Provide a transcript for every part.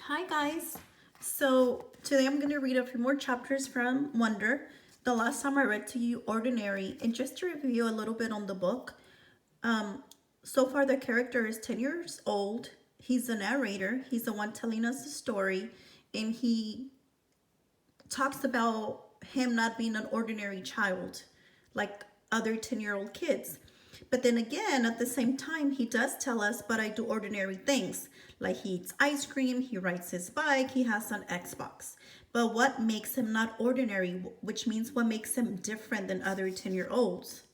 Hi guys. So today I'm going to read a few more chapters from Wonder. The last time I read to you Ordinary, and just to review a little bit on the book. Um so far the character is 10 years old. He's the narrator. He's the one telling us the story, and he talks about him not being an ordinary child like other 10-year-old kids. But then again, at the same time, he does tell us, but I do ordinary things. Like he eats ice cream, he rides his bike, he has an Xbox. But what makes him not ordinary, which means what makes him different than other 10-year-olds,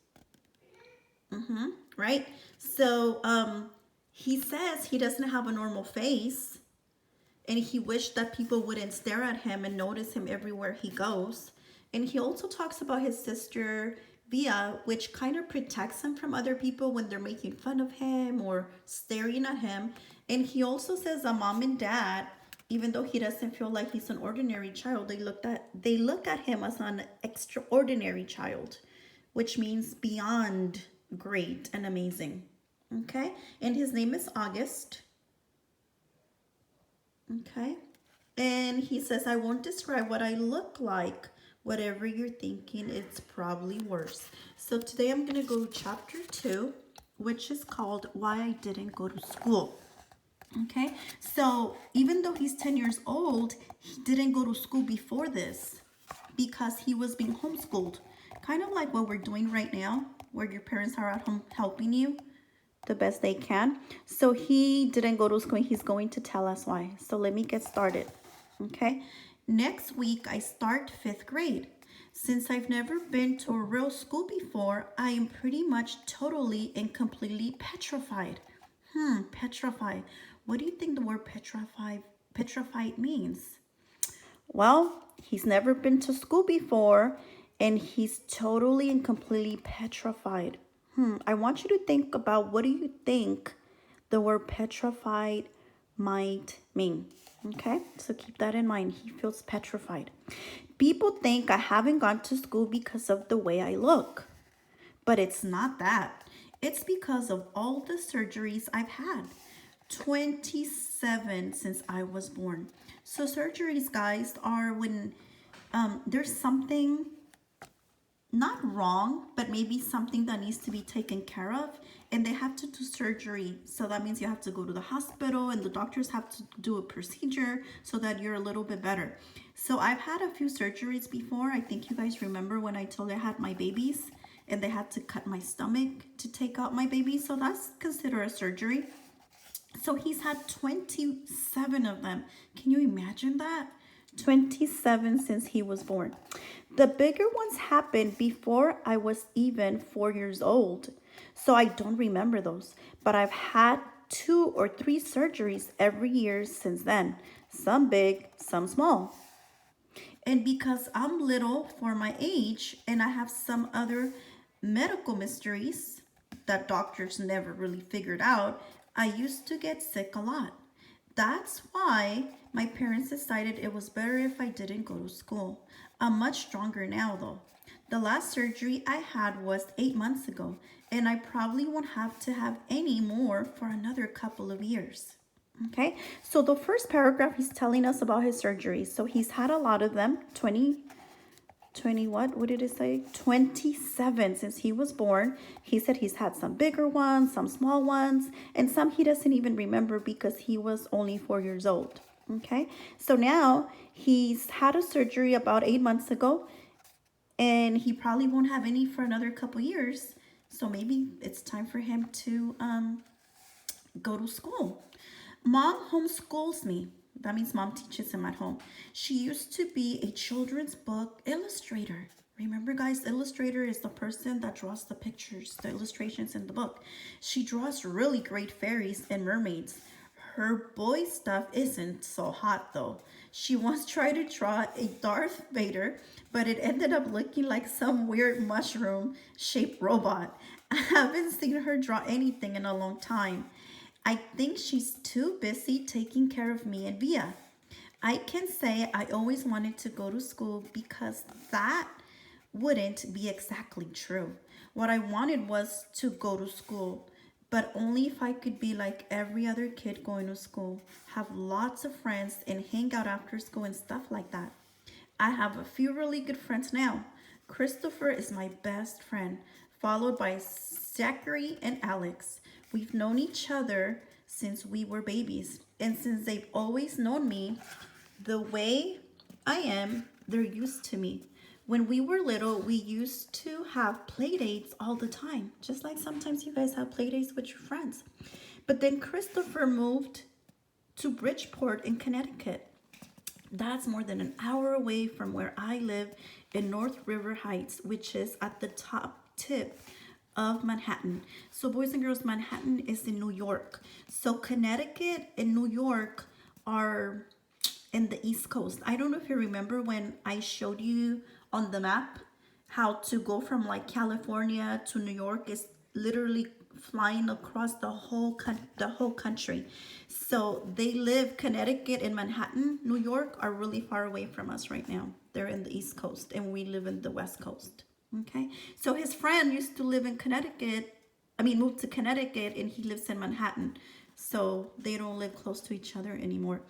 right? So he says he doesn't have a normal face, and he wished that people wouldn't stare at him and notice him everywhere he goes. And he also talks about his sister Via, which kind of protects him from other people when they're making fun of him or staring at him. And he also says that mom and dad, even though he doesn't feel like he's an ordinary child, they look at him as an extraordinary child, which means beyond great and amazing. Okay? And his name is August. Okay. And he says, I won't describe what I look like. Whatever you're thinking, it's probably worse. So today I'm going to go to chapter 2, which is called Why I Didn't Go to School. Okay. So even though he's 10 years old, he didn't go to school before this because he was being homeschooled. Kind of like what we're doing right now, where your parents are at home helping you the best they can. So he didn't go to school. He's going to tell us why. So let me get started. Okay. Next week, I start 5th grade. Since I've never been to a real school before, I am pretty much totally and completely petrified. Petrified. What do you think the word petrified means? Well, he's never been to school before, and he's totally and completely petrified. I want you to think about, what do you think the word petrified might mean? Okay, so keep that in mind. He feels petrified. People think I haven't gone to school because of the way I look, but it's not that. It's because of all the surgeries I've had. 27 since I was born. So surgeries, guys, are when there's something not wrong, but maybe something that needs to be taken care of, and they have to do surgery. So that means you have to go to the hospital, and the doctors have to do a procedure so that you're a little bit better. So I've had a few surgeries before. I think you guys remember when I told you I had my babies and they had to cut my stomach to take out my baby. So that's considered a surgery. So he's had 27 of them. Can you imagine that? 27 since he was born. The bigger ones happened before I was even 4 years old. So I don't remember those. But I've had 2 or 3 surgeries every year since then. Some big, some small. And because I'm little for my age and I have some other medical mysteries that doctors never really figured out, I used to get sick a lot. That's why my parents decided it was better if I didn't go to school. I'm much stronger now though. The last surgery I had was 8 months ago, and I probably won't have to have any more for another couple of years. Okay, so the first paragraph, he's telling us about his surgeries. So he's had a lot of them, 20 what did it say? 27 since he was born. He said he's had some bigger ones, some small ones, and some he doesn't even remember because he was only 4 years old. Okay, so now he's had a surgery about 8 months ago, and he probably won't have any for another couple years. So maybe it's time for him to go to school. Mom homeschools me. That means mom teaches him at home. She used to be a children's book illustrator. Remember, guys, illustrator is the person that draws the pictures, the illustrations in the book. She draws really great fairies and mermaids. Her boy stuff isn't so hot though. She once tried to draw a Darth Vader, but it ended up looking like some weird mushroom-shaped robot. I haven't seen her draw anything in a long time. I think she's too busy taking care of me and Via. I can say I always wanted to go to school because that wouldn't be exactly true. What I wanted was to go to school, but only if I could be like every other kid going to school, have lots of friends and hang out after school and stuff like that. I have a few really good friends now. Christopher is my best friend, followed by Zachary and Alex. We've known each other since we were babies, and since they've always known me the way I am, they're used to me. When we were little, we used to have play dates all the time, just like sometimes you guys have play dates with your friends. But then Christopher moved to Bridgeport in Connecticut. That's more than an hour away from where I live in North River Heights, which is at the top tip of Manhattan. So boys and girls, Manhattan is in New York. So Connecticut and New York are in the East Coast. I don't know if you remember when I showed you on the map how to go from like California to New York is literally flying across the whole country. So they live, Connecticut and Manhattan, New York are really far away from us right now. They're in the East Coast and we live in the West Coast. Okay, so his friend used to live in Connecticut. Moved to Connecticut, and he lives in Manhattan. So they don't live close to each other anymore.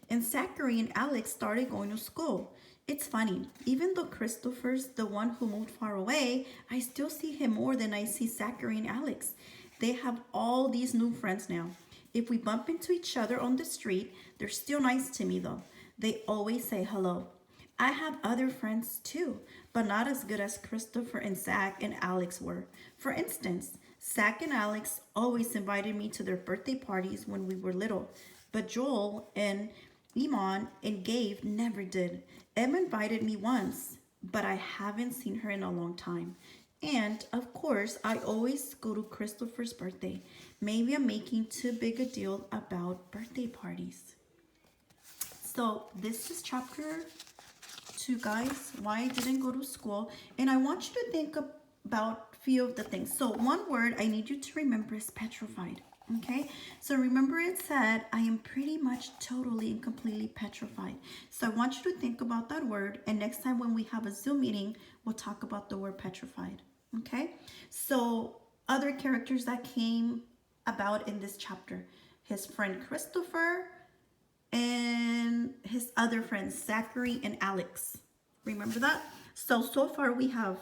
And Zachary and Alex started going to school. It's funny, even though Christopher's the one who moved far away, I still see him more than I see Zachary and Alex. They have all these new friends now. If we bump into each other on the street, they're still nice to me though. They always say hello. I have other friends too, but not as good as Christopher and Zach and Alex were. For instance, Zach and Alex always invited me to their birthday parties when we were little, but Joel and Iman and Gabe never did. Emma invited me once, but I haven't seen her in a long time. And of course, I always go to Christopher's birthday. Maybe I'm making too big a deal about birthday parties. So this is chapter 2, guys, why I didn't go to school. And I want you to think about a few of the things. So one word I need you to remember is petrified. Okay, so remember it said, I am pretty much totally and completely petrified. So I want you to think about that word. And next time when we have a Zoom meeting, we'll talk about the word petrified. Okay, so other characters that came about in this chapter, his friend Christopher and his other friends, Zachary and Alex. Remember that? So far we have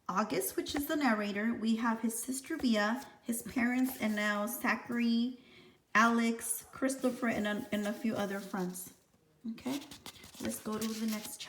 August, which is the narrator. We have his sister Via, his parents, and now Zachary, Alex, Christopher, and a few other friends. Okay, let's go to the next chapter.